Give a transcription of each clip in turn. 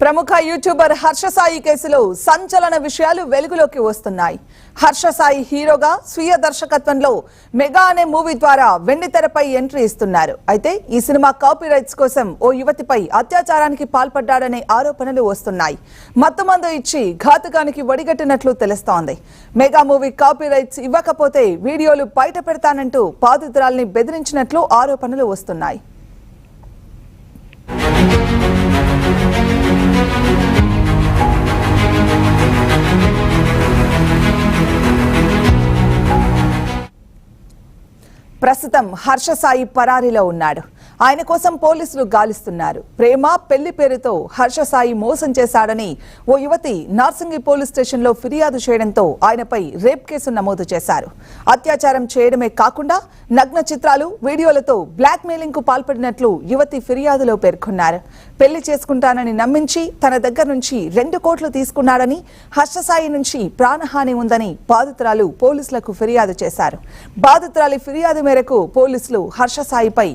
ప్రముఖ యూట్యూబర్ హర్ష సాయి కేసులో సంచలన విషయాలు వెలుగులోకి వస్తున్నాయి. హర్ష సాయి హీరోగా స్వీయ దర్శకత్వంలో మెగా అనే మూవీ ద్వారా వెండితెరపై ఎంట్రీ ఇస్తున్నారు. అయితే ఈ సినిమా కాపీరైట్స్ కోసం ఓ యువతిపై అత్యాచారానికి పాల్పడ్డాడనే ఆరోపణలు వస్తున్నాయి. మత్తుమందు ఇచ్చి ఘాతుకానికి వడిగట్టినట్లు తెలుస్తోంది. మెగా మూవీ కాపీరైట్స్ ఇవ్వకపోతే వీడియోలు బయట పెడతానంటూ బాధితురాల్ని బెదిరించినట్లు ఆరోపణలు వస్తున్నాయి. ప్రస్తుతం హర్ష సాయి పరారీలో ఉన్నాడు. ఆయన కోసం పోలీసులు గాలిస్తున్నారు. ప్రేమ పెళ్లి పేరుతో హర్ష సాయి మోసం చేశాడని ఓ యువతి నార్సింగి పోలీస్ స్టేషన్లో ఫిర్యాదు చేయడంతో ఆయనపై రేప్ కేసు నమోదు చేశారు. అత్యాచారం చేయడమే కాకుండా నగ్న చిత్రాలు, వీడియోలతో బ్లాక్ మెయిలింగ్ కు పాల్పడినట్లు యువతి ఫిర్యాదులో పేర్కొన్నారు. పెళ్లి చేసుకుంటానని నమ్మించి తన దగ్గర నుంచి 2 కోట్లు తీసుకున్నాడని, హర్ష సాయి నుంచి ప్రాణహాని ఉందని బాధితురాలు పోలీసులకు ఫిర్యాదు చేశారు. బాధితురాలి ఫిర్యాదు మేరకు పోలీసులు హర్ష సాయిపై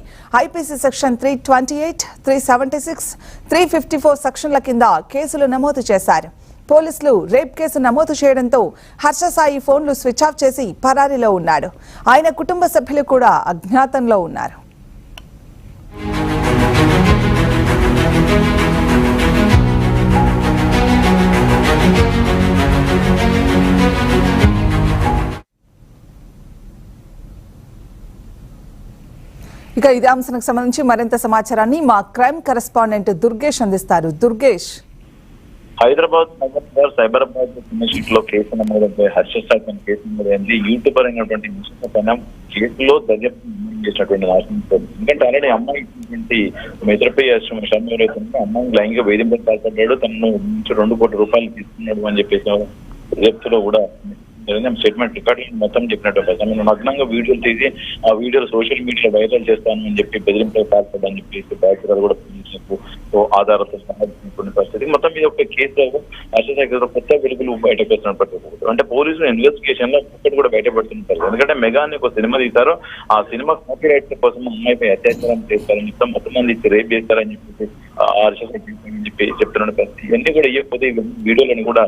ఐపీసీ సెక్షన్ 328, 376, 354 సెక్షన్ల కింద కేసులు నమోదు చేశారు. పోలీసులు రేప్ కేసు నమోదు చేయడంతో హర్ష సాయి ఫోన్లు స్విచ్ ఆఫ్ చేసి పరారీలో ఉన్నాడు. ఆయన కుటుంబ సభ్యులు కూడా అజ్ఞాతంలో ఉన్నారు. ఇక ఇదే అంశానికి సంబంధించి మరింత సమాచారాన్ని మా క్రైమ్ కరెస్పాండెంట్ దుర్గేష్ అందిస్తారు. దుర్గేష్, హైదరాబాద్ సైబరాబాద్ లో కేసు నమోదైతే హర్ష సాయి కేసు నమోదైంది. యూట్యూబర్ అయినటువంటి పైన కేసులో దర్యాప్తు చేసినటువంటి నాశనం. ఎందుకంటే ఆల్రెడీ అమ్మాయి మెదరపై శర్మ ఎవరైతే అమ్మాయి లైంగిక వేధింపులు పాల్పడ్డాడు, తనను 2 కోట్ల రూపాయలు తీసుకున్నాడు అని చెప్పేసి దర్యాప్తులో కూడా స్టేట్మెంట్ రికార్డులు మొత్తం చెప్పినట్టు నేను నగ్నంగా వీడియోలు తీసి ఆ వీడియోలు సోషల్ మీడియాలో వైరల్ చేస్తాను అని చెప్పి బెదిరింపులు పాల్పడ్డాని చెప్పేసి బాధ్యతలు కూడా పోలీసులకు ఆధారాలతో సంబంధించిన పరిస్థితి. మొత్తం మీద ఒక కేసులో హర్ష కొత్త వెలుగులు బయటకు వస్తున్నట్టు అంటే పోలీసులు ఇన్వెస్టిగేషన్ లో ఒక్కటి కూడా బయటపడుతున్నారు. ఎందుకంటే మెగాని ఒక సినిమా తీశారు, ఆ సినిమా కాపీ రైట్స్ కోసం అమ్మాయిపై అత్యాచారం చేస్తారని మొత్తం మంది ఇచ్చి రేప్ చేస్తారని చెప్పేసి హర్ష అని చెప్పి చెప్తున్న పరిస్థితి. ఇవన్నీ కూడా ఇవ్వకపోతే వీడియోలను కూడా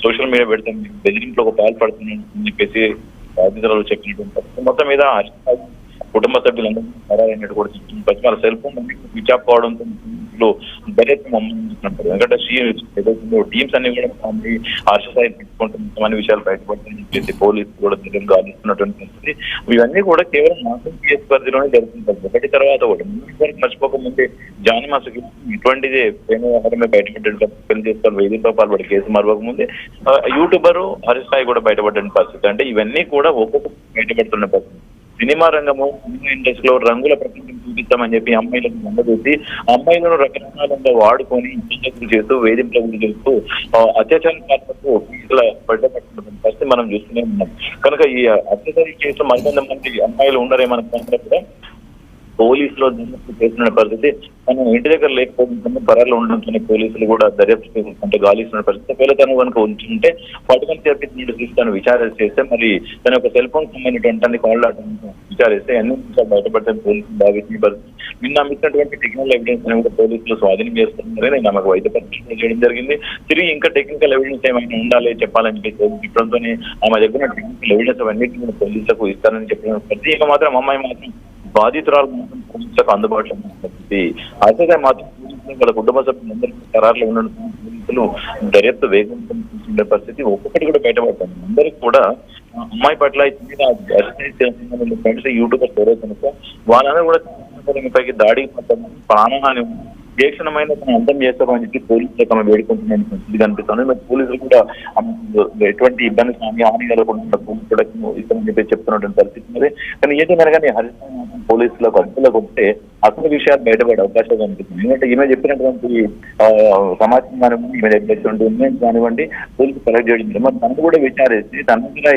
సోషల్ మీడియా పెడితే బెదిరింపులకు పాల్పడుతుందని చెప్పేసి బాధితులు చెప్పినటువంటి మొత్తం మీద కుటుంబ సభ్యులందరూ ఖరారైనట్టు కూడా చెప్తున్న వాళ్ళ సెల్ ఫోన్ స్విచ్ ఆఫ్ కావడంతో దర్యాప్తు ఎందుకంటే టీమ్స్ అన్ని కూడా హర్ష సాయి పెట్టుకుంటున్న విషయాలు బయటపడుతుందని చెప్పేసి పోలీసులు కూడా ధైర్యం గాలిస్తున్నటువంటి పరిస్థితి. ఇవన్నీ కూడా కేవలం నార్సింగ్ పిఎస్ పరిధిలోనే జరుగుతుంటారు. ఒకటి తర్వాత ఒకటి మర్చిపోకముందే జాని మాసకి ఇటువంటిదే ప్రేమ వ్యవహారమే బయటపడ్డ పెళ్లి చేస్తారు, వేధింపుతో పాల్పడే కేసు మరవకముందే యూట్యూబర్ హర్ష సాయి కూడా బయటపడ్డ పరిస్థితి. అంటే ఇవన్నీ కూడా ఒక్కొక్క బయటపడుతున్న పరిస్థితి. సినిమా రంగము, సినిమా ఇండస్ట్రీలో రంగుల ప్రపంచం చూపిస్తామని చెప్పి అమ్మాయిలకు మందబెట్టి అమ్మాయిలను రకరకాలంగా వాడుకొని హింసలు చేస్తూ వేధింపులు చేస్తూ అత్యాచారం పాల్పడుతూ కేసుల బయటపడుతున్న పరిస్థితి మనం చూస్తూనే ఉన్నాం. కనుక ఈ అత్యాచార కేసులో మరికొంతమంది అమ్మాయిలు ఉండరేమనుకున్నప్పుడు కూడా పోలీసులో దర్యాప్తు చేస్తున్న పరిస్థితి. మనం ఇంటి దగ్గర లేకపోవడంతో పరాల్లో ఉండడంతో పోలీసులు కూడా దర్యాప్తు అంటే గాలిస్తున్న పరిస్థితి. ఒకవేళ తను కనుక ఉంచుంటే పట్టుకొని చేపించి తను విచారణ చేస్తే మరి తన యొక్క సెల్ ఫోన్ సంబంధించినటువంటి కాల్ విచారిస్తే అన్ని విషయాలు బయటపడితే పోలీసులు భావించిన పరిస్థితి. నిన్న అమ్మినటువంటి టెక్నికల్ ఎవిడెన్స్ అని కూడా పోలీసులు స్వాధీనం చేస్తున్నారని నమ్మకం వైద్య పరీక్షలు చేయడం జరిగింది. తిరిగి ఇంకా టెక్నికల్ ఎవిడెన్స్ ఏమైనా ఉండాలి చెప్పాలని చెప్పడంతో ఆమె దగ్గర టెక్నికల్ ఎవిడెన్స్ అవన్నిటిని కూడా పోలీసులకు ఇస్తారని చెప్పిన పరిస్థితి. ఇంకా మాత్రం అమ్మాయి మాత్రం బాధితురాలు మాత్రం పోలీసులకు అందుబాటులో ఉన్న పరిస్థితి. అయితే మాత్రం పోలీసులు వాళ్ళ కుటుంబ సభ్యులందరికీ ఖరారులో ఉన్న పోలీసులు దర్యాప్తు వేగంగా చూసిన పరిస్థితి. ఒక్కొక్కటి కూడా బయటపడుతుంది. అందరికి కూడా అమ్మాయి పట్ల ఫ్రెండ్స్ యూట్యూబర్స్ ఎవరైతే కనుక వాళ్ళందరూ కూడా పైకి దాడికి పడ్డాము, ప్రాణహాని ఏ క్షణమైన తను అంతం చేస్తామని చెప్పి పోలీసులకు ఆమె వేడుకుంటున్నాను పరిస్థితి కనిపిస్తుంది. మరి పోలీసులు కూడా ఎటువంటి ఇబ్బంది హాని కలగకుండా ఇస్తామని చెప్పి చెప్తున్నటువంటి పరిస్థితి ఉంది. కానీ ఏదైనా కానీ హరిత పోలీసులకు అడ్డులకు వస్తే అసలు విషయాలు బయటపడే అవకాశం కనిపిస్తుంది. ఎందుకంటే ఈమె చెప్పినటువంటి సమాచారం కానివ్వండి, ఈమె చెప్పినటువంటి ఇన్వెంట్ కానివ్వండి పోలీసు కలెక్ట్ చేయడం మరి తను కూడా విచారిస్తే తన కూడా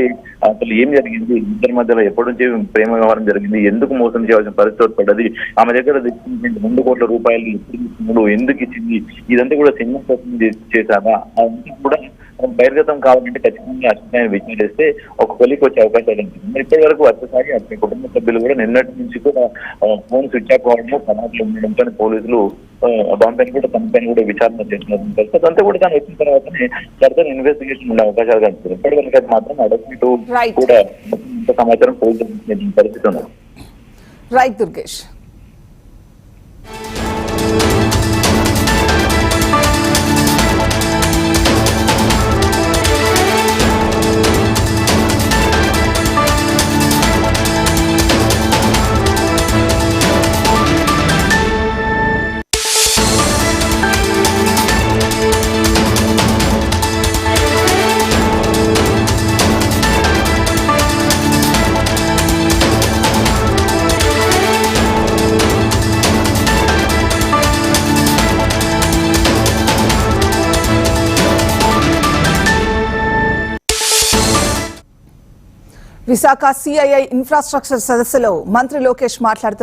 అసలు ఏం జరిగింది, ఇద్దరి మధ్యలో ఎప్పటి నుంచి ప్రేమ వ్యవహారం జరిగింది, ఎందుకు మోసం చేయాల్సిన పరిస్థితి పడ్డది, ఆమె దగ్గర 2 కోట్ల రూపాయలు ఎప్పుడు ఎందుకు ఇచ్చింది, ఇదంతా కూడా సినిమా కోసం చేశారా అదంతా కూడా బహిర్గతం కావాలంటే ఖచ్చితంగా హర్షసాయిని విచారిస్తే ఒక కొలికి వచ్చే అవకాశాలు ఉంటుంది. మరి ఇప్పటి వరకు హర్షసాయి అతని కుటుంబ సభ్యులు కూడా నిన్నటి నుంచి కూడా ఫోన్ స్విచ్ ఆఫ్ అవడము సమాధిలో ఉండడంతో పోలీసులు దానిపైన కూడా తనపైన కూడా విచారణ చేస్తున్నారు. తెలుసు అదంతా కూడా తను వచ్చిన తర్వాతనే ఫర్దర్ ఇన్వెస్టిగేషన్ ఉండే అవకాశాలు కనిపిస్తుంది. ఇప్పటి వరకు అది మాత్రం అడగట్టు కూడా ఇంత సమాచారం పోలీసులు పరిస్థితి ఉన్నారు. Right Durgesh. Visakha CII infrastructure సదస్సులో మంత్రి లోకేష్ మాట్లాడుతున్నారు.